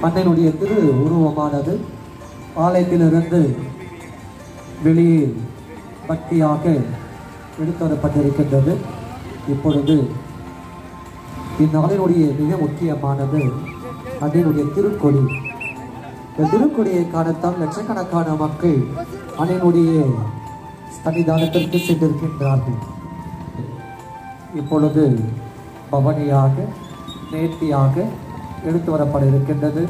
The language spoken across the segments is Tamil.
அன்னையினுடைய திரு உருவமானது ஆலயத்திலிருந்து வெளியே பக்தியாக எடுத்துவரப்பட்டிருக்கின்றது. இப்பொழுது இந்நாளினுடைய மிக முக்கியமானது அன்னையினுடைய திருக்கொடி. இந்த திருக்கொடியை காணத்தான் லட்சக்கணக்கான மக்கள் அன்னையினுடைய சன்னிதானத்திற்கு சென்றிருக்கின்றார்கள். இப்பொழுது பவனியாக நேர்த்தியாக எடுத்து வரப்பட இருக்கின்றது.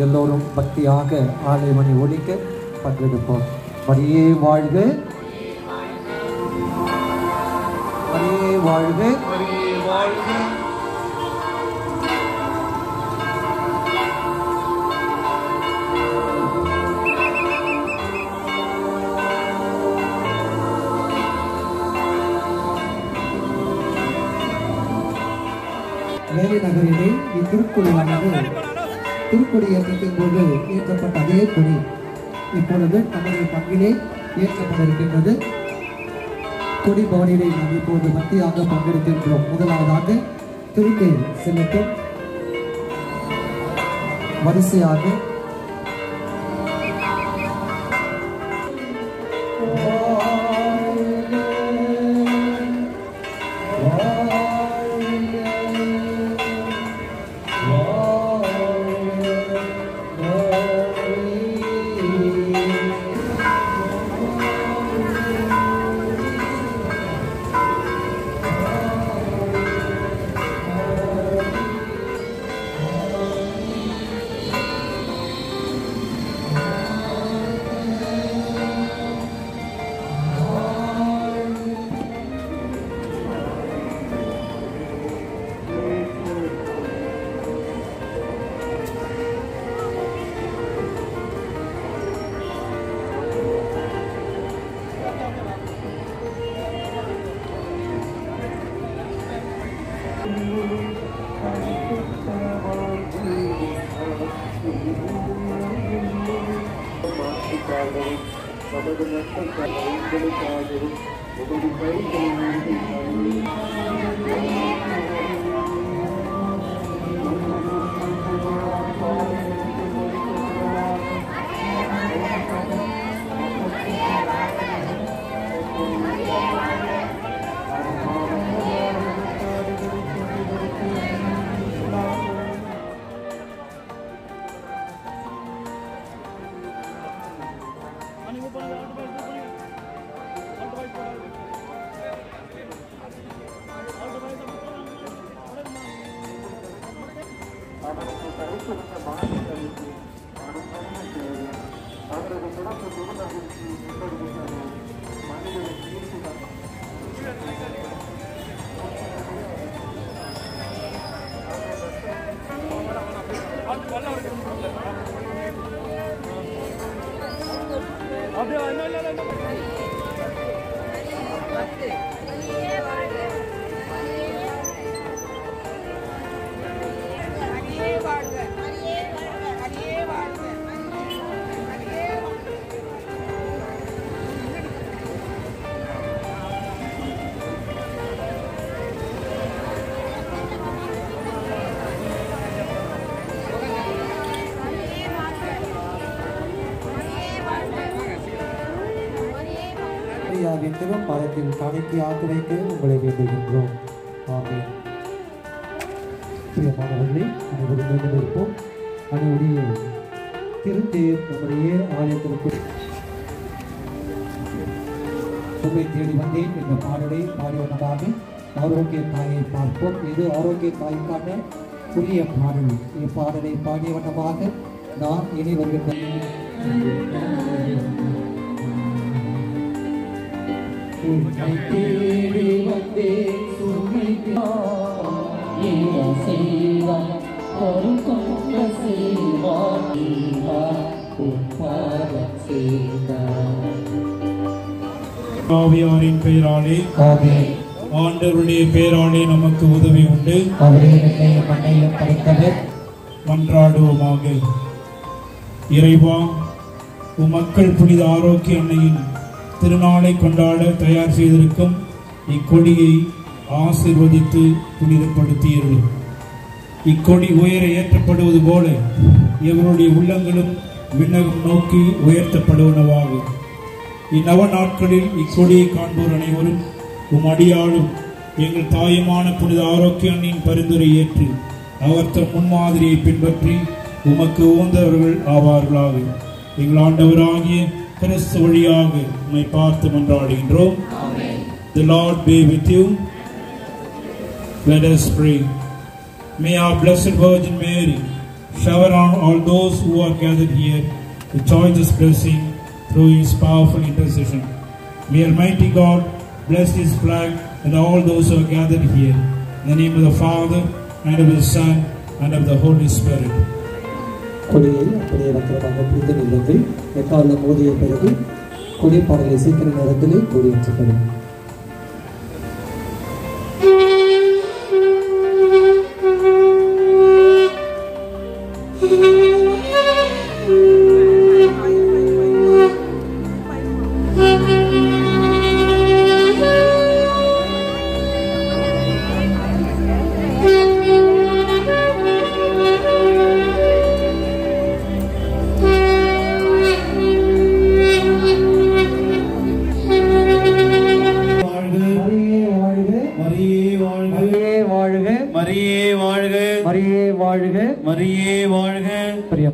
எல்லோரும் பக்தியாக ஆலயமணி ஒலிக்க பங்கெடுப்போம். மரியே வாழ்க, மரியே வாழ்க, மரியே வாழ்க. வேலை நகரிலே இத்திருக்குடியானது திருக்குடி ஏற்றத்தின் போது ஏற்றப்பட்ட அதே கொடி இப்பொழுது நம்முடைய பங்கிலே ஏற்றப்பட இருக்கின்றது. கொடி பவனிலே நாம் இப்போது பக்தியாக பங்கெடுக்கின்றோம். முதலாவதாக திருக்கை செல்லட்டும். வரிசையாக பாதத்தில் காணிக்கையாக வைக்க உங்களை வேண்டுகின்றோம். ஆமென். பிரியமானவர்களே, அனைவரும் இருப்போம். அனைவருடைய திருத்தேர் நம்முடைய ஆலயத்திற்கு உண்மை தேடி வந்தேன் என்ற பாடலை பாடியவனமாக ஆரோக்கிய தாயை பார்ப்போம். இது ஆரோக்கிய தாய்க்கான புதிய பாடல். இப்பாடலை பாடிய வண்ணமாக நான் இனி வருகின்றேன். உன்னை தேடி வந்தேன் ஆவியாரின் பெயராலே ஆண்டவருடைய பெயராலே நமக்கு உதவி உண்டு. மன்றாடுவோமாக. இறைவா, உம் மக்கள் புனித ஆரோக்கிய அன்னையின் திருநாளை கொண்டாட தயார் செய்திருக்கும் இக்கொடியை ஆசீர்வதித்து புனிதப்படுத்தியது. இக்கொடி உயர ஏற்றப்படுவது போல இவருடைய உள்ளங்களும் விண்ணகம் நோக்கி உயர்த்தப்படுவனவாக. இந்நவ நாட்களில் இக்கொடியை காண்போர் அனைவரும் அடியாளும் எங்கள் தாயுமான புனித ஆரோக்கிய அன்னையின் பரிந்துரை ஏற்று அவர் தம் முன்மாதிரியை பின்பற்றி உமக்கு உகந்தவர்கள் ஆவார்களாக. எங்கள் ஆண்டவராகிய கிறிஸ்து வழியாக உம்மை பார்த்து மன்றாடுகின்றோம். The Lord be with you. Let us pray. May our Blessed Virgin Mary shower on all those who are gathered here with choicest blessing through His powerful intercession. May Almighty God bless His flag and all those who are gathered here. In the name of the Father, and of the Son, and of the Holy Spirit. கொடியை அப்படியே பத்திரமாக பிடித்து நிறுங்கள். எக்காலம் மோதிய பிறகு கொடி பாடலை சீக்கிர நேரத்திலே கொடியேற்றப்படும். மரியே வாழ்க.